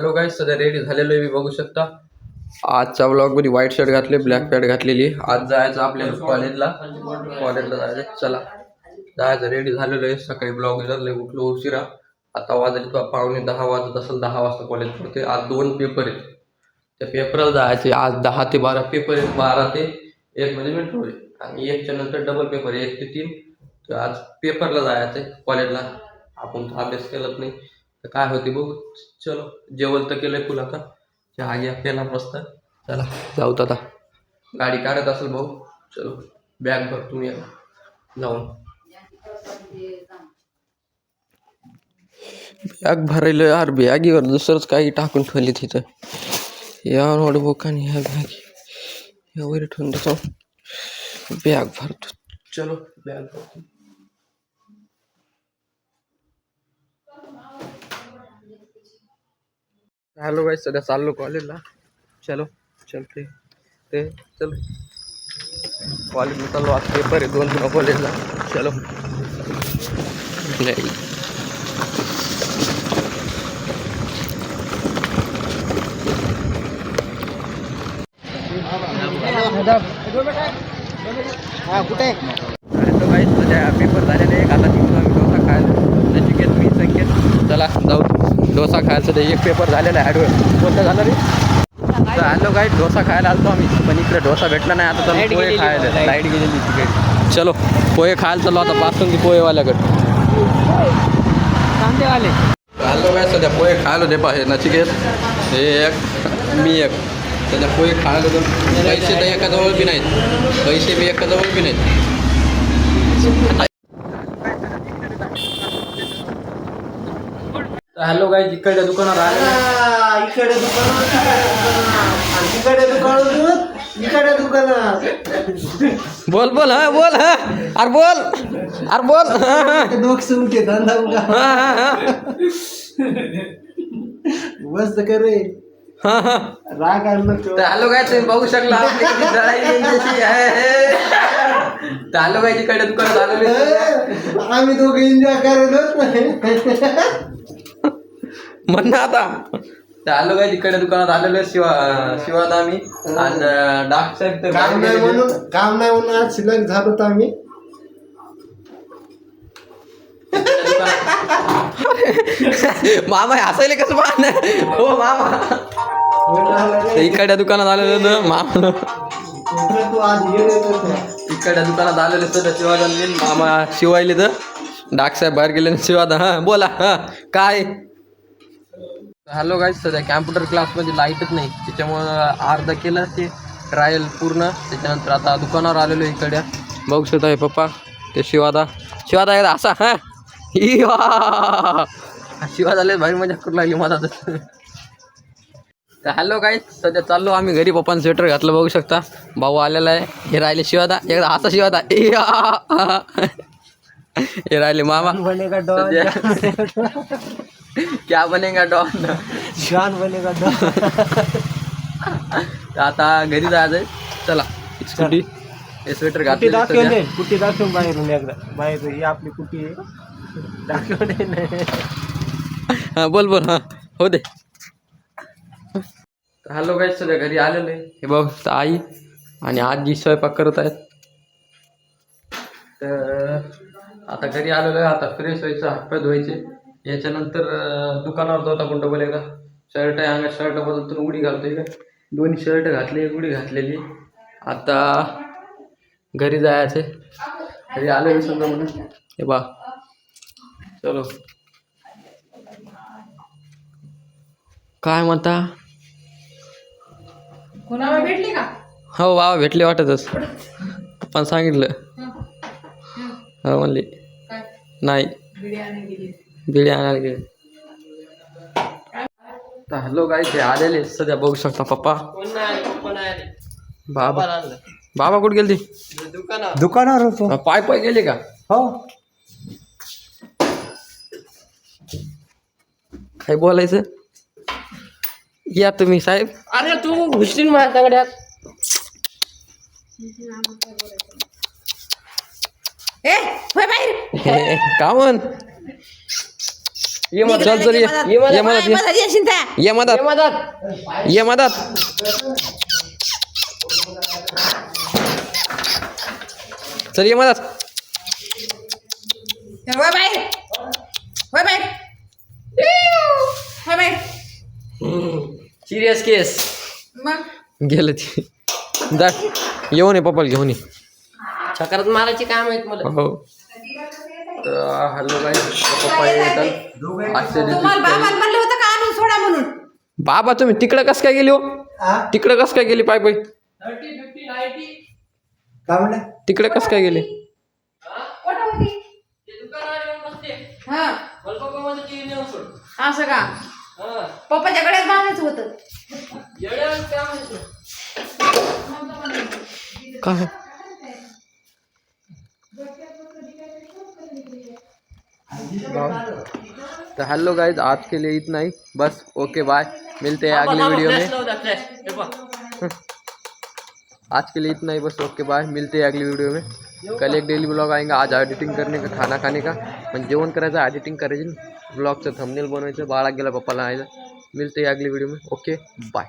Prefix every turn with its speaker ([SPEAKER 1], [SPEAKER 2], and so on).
[SPEAKER 1] Hello गाईस, सध्या ready झालेलो आहे मी, बघू शकता. आजच्या ब्लॉगमध्ये व्हाईट शर्ट घातले, ब्लॅक पॅन्ट घातलेली. आज जायचं आपल्याला कॉलेजला जायचं. चला जायचं, रेडी झालेलो आहे. सकाळी ब्लॉग उठलो उशिरा. आता वाजले 9:45 वाजत असेल. 10 वाजता कॉलेज पडते. आज 2 पेपर आहेत, त्या पेपरला जायचे. आज 10 ते 12 पेपर आहेत. 12 ते 1 म्हणजे मेट्रो आहे, आणि 1च्या नंतर डबल पेपर आहे, 1 ते 3. तर आज पेपरला जायचं आहे कॉलेजला. आपण अभ्यास केलाच नाही तर काय होते बघू. चलो, जेवण तर केलंय फुल. आता चहा घ्या पेला मस्त. चला जाऊत आता. गाडी काढत असेल भाऊ. चलो बॅग भर तुम्ही जाऊन. बॅग भरायला यार, बॅगीवर दुसरंच काही टाकून ठेवले तिथं. या नोटबुक आणि ह्या बॅग यावर ठेवून देतो. बॅग भरतो. चलो बॅग भरतो. हॅलो गाईस, सध्या चाललो कॉलेजला. चलो चलते ते चलो कॉलेजला चाललो. आज पेपर आहे 2 कॉलेजला. चलो
[SPEAKER 2] कुठे
[SPEAKER 1] तो गाईस, सध्या पेपर झालेले आहे. आता निघतो आम्ही डोसा खायला. नचिकेत मी संकेत चला जाऊ डोसा खायला. सध्या एक पेपर झालेला आहे. ॲडव्हान्स कोणता झाला रे? तर हॅलो गाईस, डोसा खायला आलतो आम्ही, पण इकडे डोसा भेटला नाही. आता चलो पोहे खायला. लाईट गेलेली तिकडे. चलो पोहे खायला चलो आता. बासुंदी पोहेवाल्याकडे.
[SPEAKER 2] कांदेवाले.
[SPEAKER 1] हॅलो गाईस, सध्या पोहे खायला दे पाहिजे. नचिकेत हे एक, मी एक. सध्या पोहे खायला दो. पैसे तर एकाजवळ बी नाहीत. पैसे बी एकाजवळ बी नाहीत. हॅलो गाईस, इकडच्या दुकानात आले.
[SPEAKER 2] इकडे दुकानात
[SPEAKER 1] बोल बोल हा बोल हा. अरे बोल अरे बोल.
[SPEAKER 2] डोक सुमके धंदा मस्त करे. राग आणलं.
[SPEAKER 1] हॅलो गाईस, तुम्ही बघू शकला आपली किती जळाई कशी आहे. हॅलो गाईस, इकडच्या दुकानात आलेले.
[SPEAKER 2] आम्ही दोघे एन्जॉय करायला
[SPEAKER 1] म्हण ना आता. हॅलो गाईस, इकडच्या दुकानात आलेलो. शिवादा आम्ही आणि डाक साहेब
[SPEAKER 2] काम नाही म्हणून आज शिल्लक झालो तर आम्ही.
[SPEAKER 1] मामा हसायले कसं मान हो मामा. इकडच्या दुकानात आलेलं मामा.
[SPEAKER 2] तू आज
[SPEAKER 1] इकडच्या दुकानात आलेले तर शिवादा मामा शिवायले. तर डाक साहेब बाहेर गेले. शिवादा हा बोला हा काय. हॅलो गाईस, सध्या कॅम्प्युटर क्लासमध्ये लाईटच नाही, त्याच्यामुळं अर्धा केलं ते ट्रायल पूर्ण. त्याच्यानंतर आता दुकानावर आलेलो इकडे. बघू शकता हे पप्पा ते शिवादा एकदा असा हा शिवादा लय भारी मजा करू लागली मला तर. हॅलो गाईस, सध्या चाललो आम्ही घरी. पप्पानं स्वेटर घातलं बघू शकता. भाऊ आलेला आहे. हे राहिले शिवादा एकदा असा शिवादा. हे राहिले मामा. क्या बनेगा डॉन.
[SPEAKER 2] छान बनेगा डॉन.
[SPEAKER 1] आता घरी जायचंय. चला स्कूटी हे स्वेटर घातलं.
[SPEAKER 2] कुठे दाखवून बाहेरून एकदा. बाहेर ही आपली कुठी आहे दाखवते नाही.
[SPEAKER 1] हां बोल बोल हां हो दे. हॅलो गाईस, सध्या घरी आलेलो आहे. हे बघ आई आणि आजी स्वयंपाक करत आहेत. तर आता घरी आलेलो आहे. आता फ्रेश व्हायचं, हातपाय धुवायचे. याच्यानंतर दुकानावर जाऊ आपण डबल एकदा. शर्ट आहे अंगात, शर्ट बदलतो उडी घालतोय का. 2 शर्ट घातले, एक उडी घातलेली. आता घरी जायचे. घरी आले समजा म्हणून हे बा. चलो काय म्हणता.
[SPEAKER 3] कोणाला भेटली का?
[SPEAKER 1] हो बाबा भेटले वाटतच. पण सांगितलं हो म्हणले नाही बिडी आणायला गेले. तर हॅलो गाईस, हे आलेले सध्या बघू शकता. पप्पा बाबा कुठे गेले ते?
[SPEAKER 2] दुकानावर होतो.
[SPEAKER 1] पाय गेले का?
[SPEAKER 2] हो
[SPEAKER 1] काय बोलायचं या तुम्ही साहेब.
[SPEAKER 3] अरे तू घुसलीन माझ्या तगड्यात. ए होय बाहेर.
[SPEAKER 1] का म्हण
[SPEAKER 3] ये मदत.
[SPEAKER 1] चल चल ये ये मदत ये
[SPEAKER 4] मदत येशील त्या.
[SPEAKER 1] ये मदत
[SPEAKER 3] ये मदत.
[SPEAKER 1] ये मदत चल ये मदत
[SPEAKER 4] होय बाहेर होय बाहेर होय बाहेर.
[SPEAKER 3] सिरियस केस.
[SPEAKER 4] मग
[SPEAKER 1] गेलं ते जा येऊन ये पप्पाला घेऊन ये
[SPEAKER 3] चक्रात मारायची काम आहेत मला.
[SPEAKER 1] हो हॅलो गाईस पप्पा येतात आजच्या
[SPEAKER 4] तुम्हाला
[SPEAKER 1] दिवशी
[SPEAKER 4] बाबाला म्हणलं होतं का आणून सोडा म्हणून.
[SPEAKER 1] बाबा तुम्ही तिकडे कसं काय गेली हो तिकडे कसं काय गेली पाय पाय
[SPEAKER 3] 30, 50, 90.
[SPEAKER 2] काय म्हणलं
[SPEAKER 1] तिकडे कसं काय गेली
[SPEAKER 4] कुठं होती?
[SPEAKER 3] ते दुकानावर येऊन बसते.
[SPEAKER 4] हा
[SPEAKER 3] मला पप्पा माझं टीव्ही नेऊन सोड.
[SPEAKER 4] असं का
[SPEAKER 3] हा.
[SPEAKER 4] पप्पाच्याकडेच बांधायचं होतं.
[SPEAKER 3] येड्यावर काम आहे तुझं.
[SPEAKER 1] काय तो हेलो गाइस आज के लिए इतना ही बस ओके बाय मिलते हैं अगले वीडियो में
[SPEAKER 3] फ्लॅश लावू द्या, फ्लॅश. हे पहा.
[SPEAKER 1] आज के लिए इतना ही बस ओके बाय मिलते हैं अगली वीडियो में कल एक डेली ब्लॉग आएगा आज एडिटिंग करने का खाना खाने का पण जेवण करायचं एडिटिंग करायची ब्लॉगचं थंबनेल बनवायचं बाळा गेला पप्पाला आणायचं मिलते हैं अगली वीडियो में ओके बाय